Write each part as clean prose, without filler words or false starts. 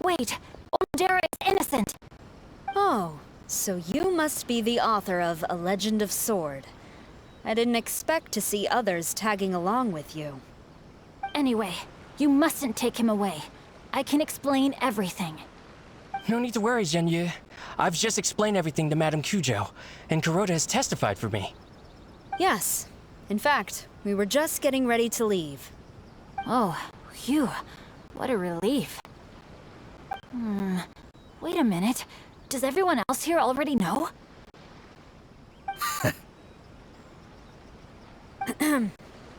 Wait, Onodera is innocent! Oh, so you must be the author of A Legend of Sword. I didn't expect to see others tagging along with you. Anyway, you mustn't take him away. I can explain everything. No need to worry, Genyu. I've just explained everything to Madame Kujo, and Kuroda has testified for me. Yes. In fact, we were just getting ready to leave. Oh, phew. What a relief. Wait a minute. Does everyone else here already know?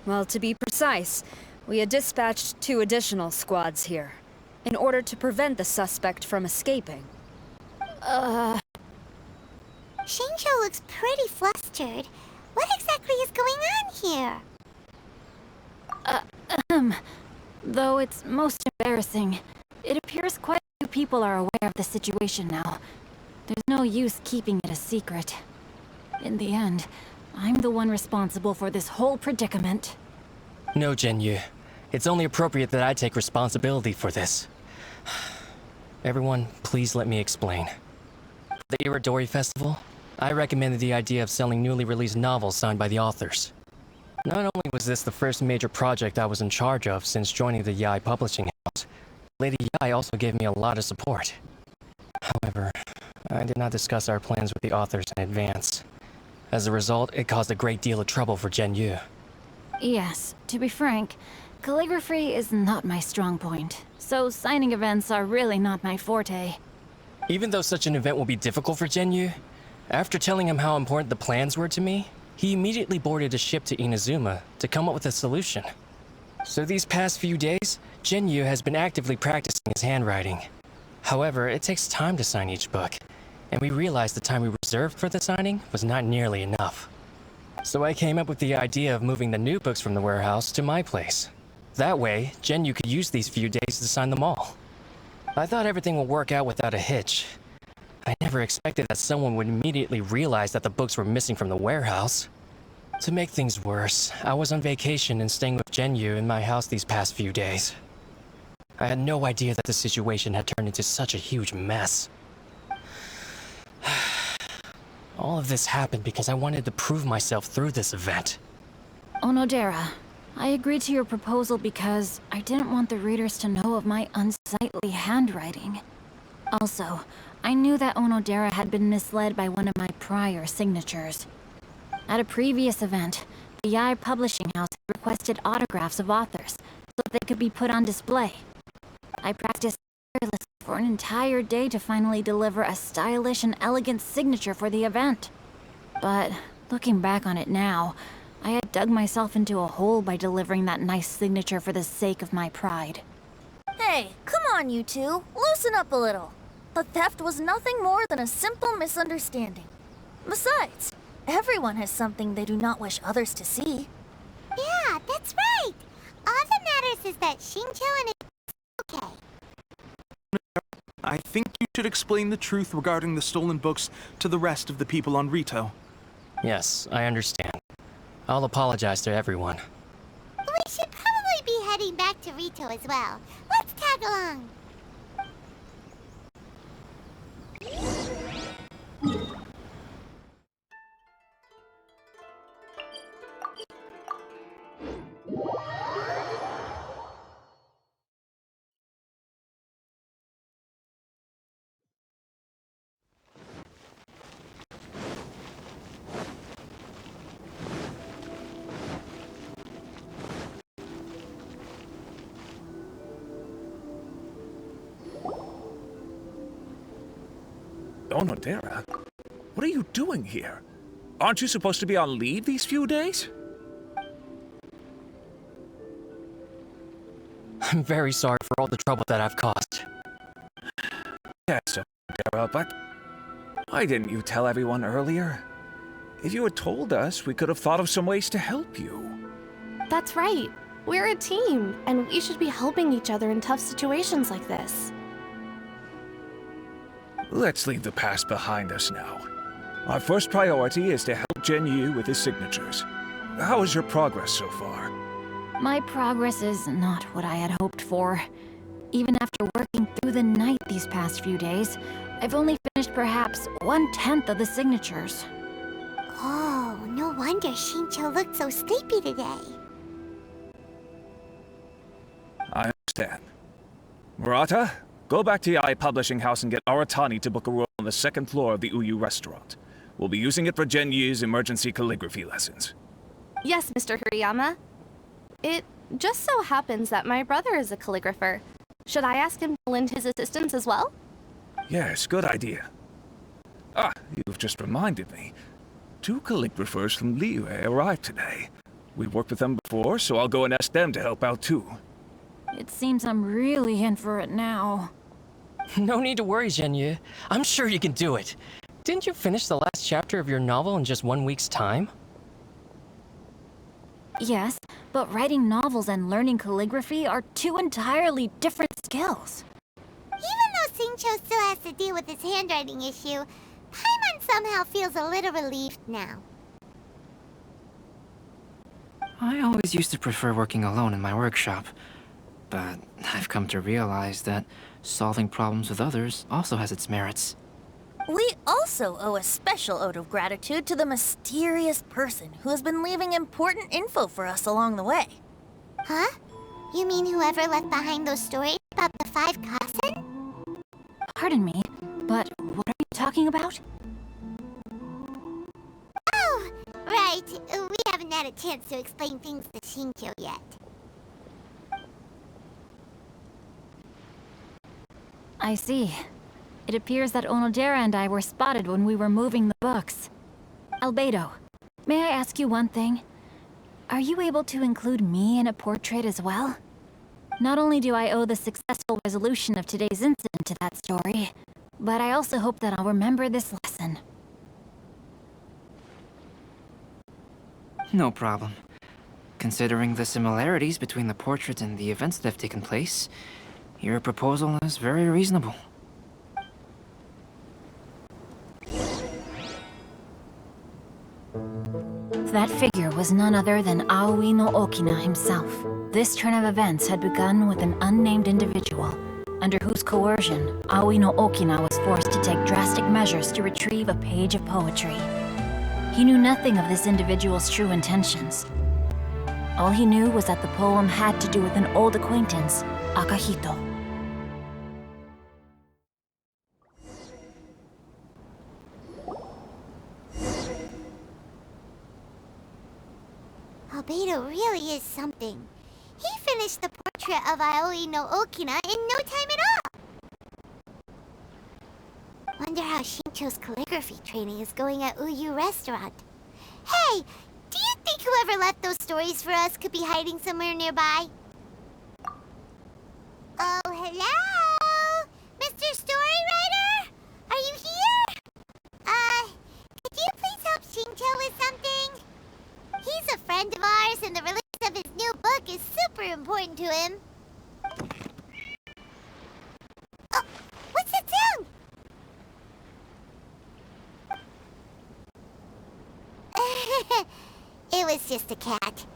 Well, to be precise, we had dispatched 2 additional squads here, in order to prevent the suspect from escaping. Xingqiu looks pretty flustered. What exactly is going on here? Though it's most embarrassing, it appears quite a few people are aware of the situation now. There's no use keeping it a secret. In the end, I'm the one responsible for this whole predicament. No, Genyu. It's only appropriate that I take responsibility for this. Everyone, please let me explain. For the Iridori Festival, I recommended the idea of selling newly released novels signed by the authors. Not only was this the first major project I was in charge of since joining the Yae publishing house, Lady Yae also gave me a lot of support. However, I did not discuss our plans with the authors in advance. As a result, it caused a great deal of trouble for Genyu. Yes, to be frank, calligraphy is not my strong point, so signing events are really not my forte. Even though such an event will be difficult for Genyu, after telling him how important the plans were to me, he immediately boarded a ship to Inazuma to come up with a solution. So these past few days, Genyu has been actively practicing his handwriting. However, it takes time to sign each book, and we realized the time we reserved for the signing was not nearly enough. So I came up with the idea of moving the new books from the warehouse to my place. That way, Genyu could use these few days to sign them all. I thought everything would work out without a hitch. I never expected that someone would immediately realize that the books were missing from the warehouse. To make things worse, I was on vacation and staying with Genyu in my house these past few days. I had no idea that the situation had turned into such a huge mess. All of this happened because I wanted to prove myself through this event. Onodera, I agreed to your proposal because I didn't want the readers to know of my unsightly handwriting. Also, I knew that Onodera had been misled by one of my prior signatures. At a previous event, the Yae Publishing House requested autographs of authors so they could be put on display. I practiced tirelessly for an entire day to finally deliver a stylish and elegant signature for the event. But looking back on it now, I had dug myself into a hole by delivering that nice signature for the sake of my pride. Hey, come on, you two. Loosen up a little. The theft was nothing more than a simple misunderstanding. Besides, everyone has something they do not wish others to see. Yeah, that's right. All that matters is that Xingqiu and it's okay. I think you should explain the truth regarding the stolen books to the rest of the people on Rito. Yes, I understand. I'll apologize to everyone. We should probably be heading back to Rito as well. Let's tag along. Onodera? What are you doing here? Aren't you supposed to be on leave these few days? I'm very sorry for all the trouble that I've caused. Yes, Onodera, but why didn't you tell everyone earlier? If you had told us, we could have thought of some ways to help you. That's right. We're a team, and we should be helping each other in tough situations like this. Let's leave the past behind us now. Our first priority is to help Genyu with his signatures. How is your progress so far? My progress is not what I had hoped for. Even after working through through the night these past few days, I've only finished perhaps 1/10 of the signatures. Oh, no wonder Shincho looked so sleepy today. I understand. Murata, go back to Yae Publishing House and get Aratani to book a room on the second floor of the Uyu restaurant. We'll be using it for Genyu's emergency calligraphy lessons. Yes, Mr. Hirayama. It just so happens that my brother is a calligrapher. Should I ask him to lend his assistance as well? Yes, good idea. Ah, you've just reminded me. 2 calligraphers from Liyue arrived today. We've worked with them before, so I'll go and ask them to help out too. It seems I'm really in for it now. No need to worry, Genyu. I'm sure you can do it. Didn't you finish the last chapter of your novel in just 1 week's time? Yes, but writing novels and learning calligraphy are 2 entirely different skills. Even though Shincho still has to deal with his handwriting issue, Paimon somehow feels a little relieved now. I always used to prefer working alone in my workshop, but I've come to realize that solving problems with others also has its merits. We also owe a special ode of gratitude to the mysterious person who has been leaving important info for us along the way. Huh? You mean whoever left behind those stories about the 5 cousin? Pardon me, but what are you talking about? Oh, right. We haven't had a chance to explain things to Shincho yet. I see. It appears that Onodera and I were spotted when we were moving the books. Albedo, may I ask you one thing? Are you able to include me in a portrait as well? Not only do I owe the successful resolution of today's incident to that story, but I also hope that I'll remember this lesson. No problem. Considering the similarities between the portrait and the events that have taken place, your proposal is very reasonable. That figure was none other than Aoi no Okina himself. This turn of events had begun with an unnamed individual, under whose coercion, Aoi no Okina was forced to take drastic measures to retrieve a page of poetry. He knew nothing of this individual's true intentions. All he knew was that the poem had to do with an old acquaintance, Akahito. Albedo really is something. He finished the portrait of Aoi no Okina in no time at all. Wonder how Shincho's calligraphy training is going at Uyu Restaurant. Hey, do you think whoever left those stories for us could be hiding somewhere nearby? Oh, hello? Mr. Storywriter? Are you here? Could you please help Shincho with something? He's a friend of ours, and the release of his new book is super important to him. Oh, what's that sound? It was just a cat.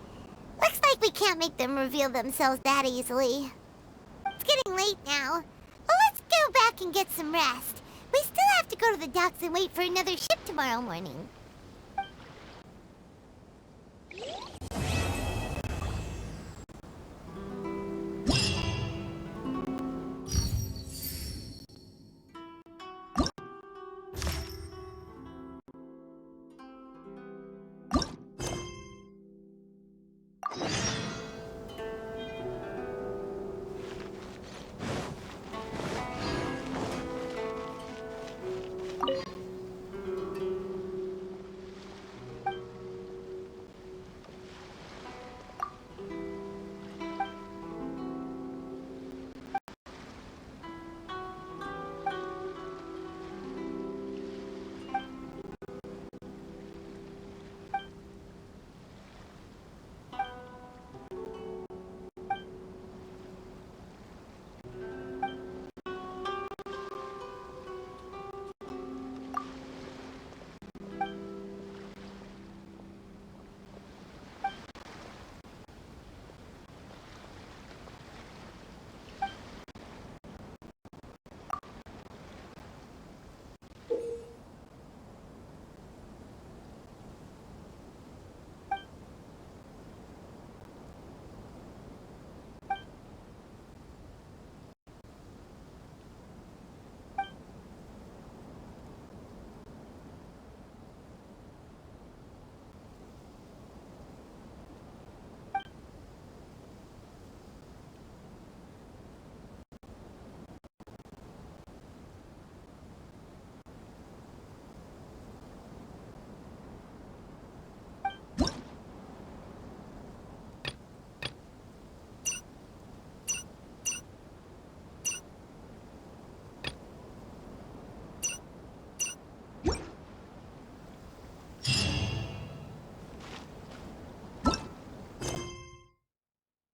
Looks like we can't make them reveal themselves that easily. It's getting late now. Well, let's go back and get some rest. We still have to go to the docks and wait for another ship tomorrow morning.